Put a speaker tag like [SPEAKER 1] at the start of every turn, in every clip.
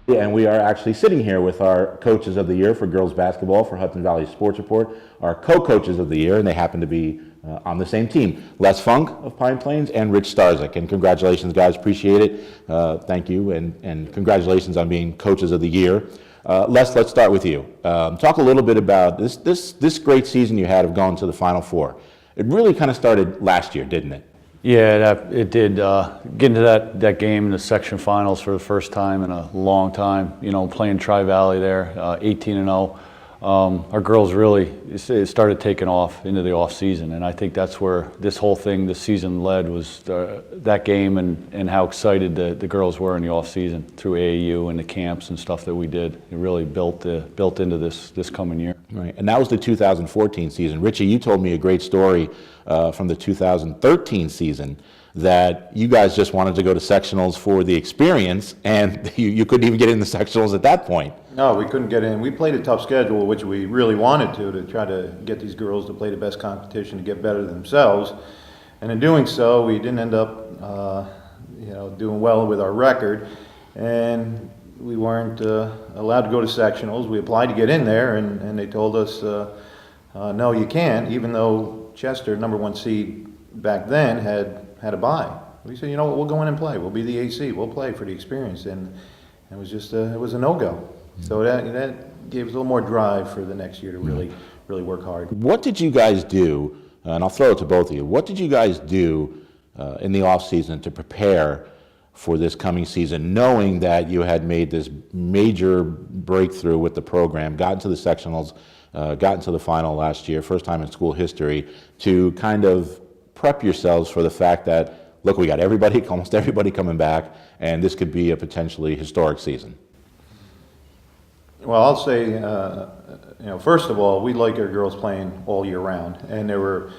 [SPEAKER 1] And we are actually sitting here with our coaches of the year for girls basketball for Hudson Valley Sports Report, our co-coaches of the year, and they happen to be on the same team. Les Funk of Pine Plains and Rich Starzyk. And congratulations, guys. Appreciate it. Thank you. And congratulations on being coaches of the year. Les, let's start with you. Talk a little bit about this great season you had of going to the Final Four. It really kind of started last year, didn't it?
[SPEAKER 2] Yeah, it did. Getting to that game in the section finals for the first time in a long time, playing Tri-Valley there, 18-0. Our girls really started taking off into the off season, and I think that's where this whole thing, this season led, was that game and how excited the girls were in the off season through AAU and the camps and stuff that we did. It really built into this coming year.
[SPEAKER 1] Right, and that was the 2014 season. Richie, you told me a great story from the 2013 season that you guys just wanted to go to sectionals for the experience, and you couldn't even get in the sectionals at that point.
[SPEAKER 3] No, we couldn't get in. We played a tough schedule, which we really wanted to try to get these girls to play the best competition to get better themselves. And in doing so, we didn't end up, doing well with our record, and we weren't allowed to go to sectionals. We applied to get in there, and they told us, no, you can't, even though Chester, number 1 seed back then, had a bye. We said, you know what, we'll go in and play. We'll be the AC. We'll play for the experience, and it was just it was a no-go. So that gave us a little more drive for the next year to really work hard.
[SPEAKER 1] What did you guys do, and I'll throw it to both of you, what did you guys do in the off season to prepare for this coming season, knowing that you had made this major breakthrough with the program, gotten to the sectionals, gotten to the final last year, first time in school history, to kind of prep yourselves for the fact that, look, we got almost everybody coming back, and this could be a potentially historic season?
[SPEAKER 3] Well, I'll say, first of all, we like our girls playing all year round, and there were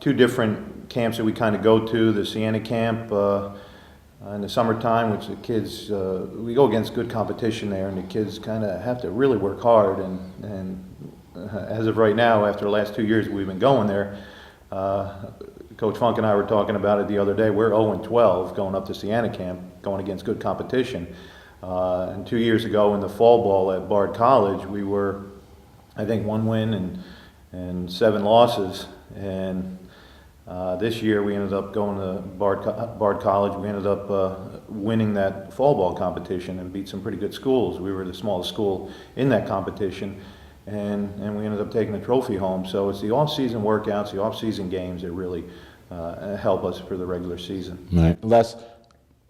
[SPEAKER 3] 2 different camps that we kind of go to. The Sienna camp in the summertime, which the kids, we go against good competition there, and the kids kind of have to really work hard. And as of right now, after the last 2 years we've been going there, Coach Funk and I were talking about it the other day. We're 0-12 going up to Sienna camp, going against good competition. And 2 years ago in the fall ball at Bard College, we were, I think, 1 win and 7 losses. And this year we ended up going to Bard College. We ended up winning that fall ball competition and beat some pretty good schools. We were the smallest school in that competition, and we ended up taking the trophy home. So it's the off-season workouts, the off-season games that really help us for the regular season.
[SPEAKER 1] Right. Les,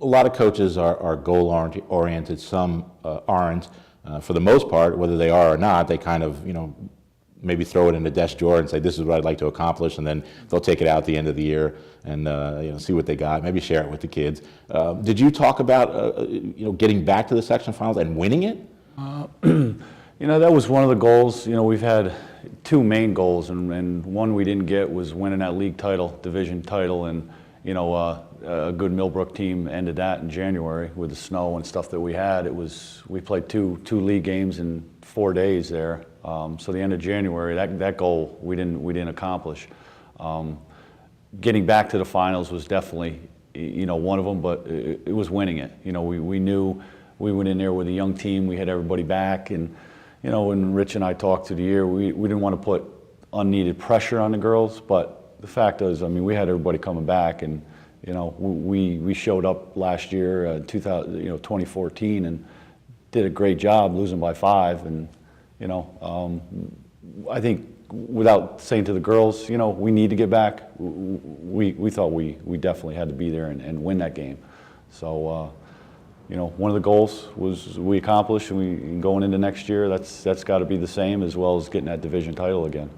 [SPEAKER 1] a lot of coaches are goal-oriented, some aren't. For the most part, whether they are or not, they kind of, maybe throw it in the desk drawer and say, this is what I'd like to accomplish, and then they'll take it out at the end of the year and see what they got, maybe share it with the kids. Did you talk about getting back to the section finals and winning it?
[SPEAKER 2] That was one of the goals. We've had 2 main goals, and one we didn't get was winning that league title, division title, and a good Millbrook team ended that in January with the snow and stuff that we had. We played two league games in 4 days there. So the end of January, that goal we didn't accomplish. Getting back to the finals was definitely one of them, but it was winning it. We knew we went in there with a young team. We had everybody back, and when Rich and I talked through the year, we didn't want to put unneeded pressure on the girls, but the fact is, we had everybody coming back, and we showed up last year, 2014, and did a great job, losing by 5. And I think, without saying to the girls, we need to get back. We thought we definitely had to be there and win that game. So one of the goals was we accomplished, and going into next year, that's got to be the same, as well as getting that division title again.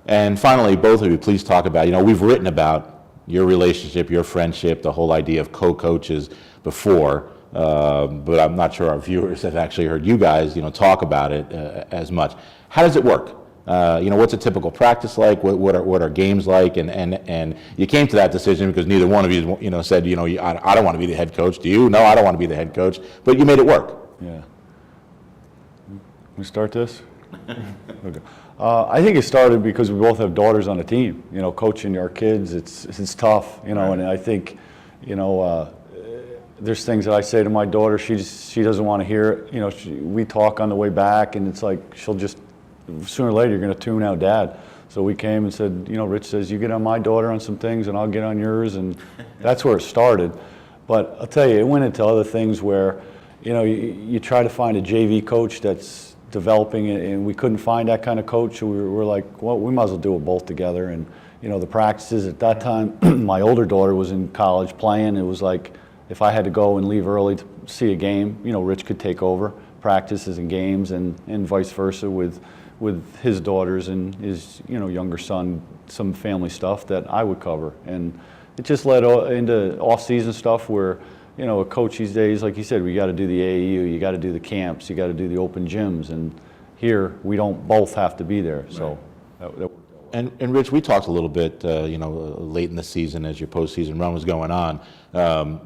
[SPEAKER 1] And finally, both of you, please talk about, we've written about your relationship, your friendship, the whole idea of co-coaches before, but I'm not sure our viewers have actually heard you guys, talk about it as much. How does it work? What's a typical practice like? What are games like? And you came to that decision because neither one of you, said, I don't want to be the head coach. Do you? No, I don't want to be the head coach. But you made it work.
[SPEAKER 2] Yeah. We start this? Okay. I think it started because we both have daughters on the team. Coaching our kids, it's tough. And I think, there's things that I say to my daughter, she doesn't want to hear it. You know, we talk on the way back, and it's like she'll just, sooner or later, you're going to tune out Dad. So we came and said, you know, Rich says, you get on my daughter on some things, and I'll get on yours, and that's where it started. But I'll tell you, it went into other things where, you know, you try to find a JV coach that's developing it, and we couldn't find that kind of coach. So we were like, well, we might as well do it both together. And, you know, the practices at that time, my older daughter was in college playing. It was like, if I had to go and leave early to see a game, you know, Rich could take over practices and games, and vice versa with his daughters and his, you know, younger son, some family stuff that I would cover. And it just led into off-season stuff where, you know, a coach these days, like you said, we got to do the AAU, you got to do the camps, you got to do the open gyms, and here we don't both have to be there. So that worked out.
[SPEAKER 1] And Rich, we talked a little bit, you know, late in the season as your postseason run was going on.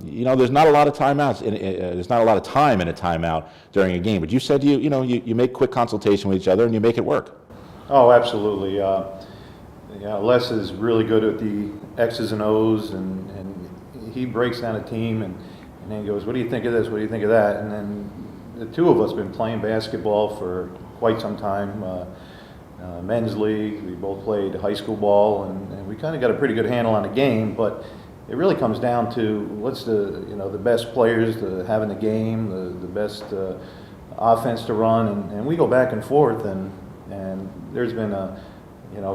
[SPEAKER 1] You know, there's not a lot of timeouts. There's not a lot of time in a timeout during a game. But you said you make quick consultation with each other and you make it work.
[SPEAKER 3] Oh, absolutely. Yeah, Les is really good at the X's and O's, and he breaks down a team and then he goes, what do you think of this? What do you think of that? And then the two of us have been playing basketball for quite some time. Men's league, we both played high school ball, and we kind of got a pretty good handle on the game, but it really comes down to what's the best players to have in the game, the best offense to run, and we go back and forth, and there's been a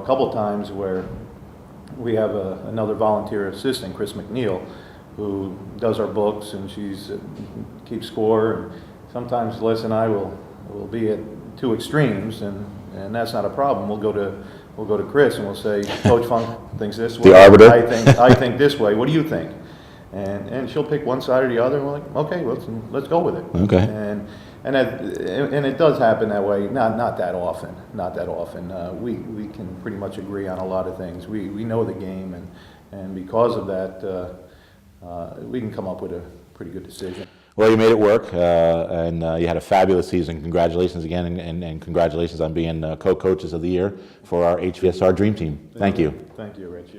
[SPEAKER 3] couple of times where we have another volunteer assistant, Chris McNeil, who does our books, and she's keeps score, and sometimes Les and I will be at two extremes, and that's not a problem. We'll go to Chris and we'll say, Coach Funk thinks this way.
[SPEAKER 1] The arbiter.
[SPEAKER 3] I think this way. What do you think? And she'll pick one side or the other. And we're like, okay, let's go with it.
[SPEAKER 1] Okay.
[SPEAKER 3] And it does happen that way. Not that often. Not that often. We can pretty much agree on a lot of things. We know the game, and because of that, we can come up with a pretty good decision.
[SPEAKER 1] Well, you made it work, and you had a fabulous season. Congratulations again, and congratulations on being co-coaches of the year for our HVSR Dream Team. Thank you.
[SPEAKER 3] Thank you, Rich.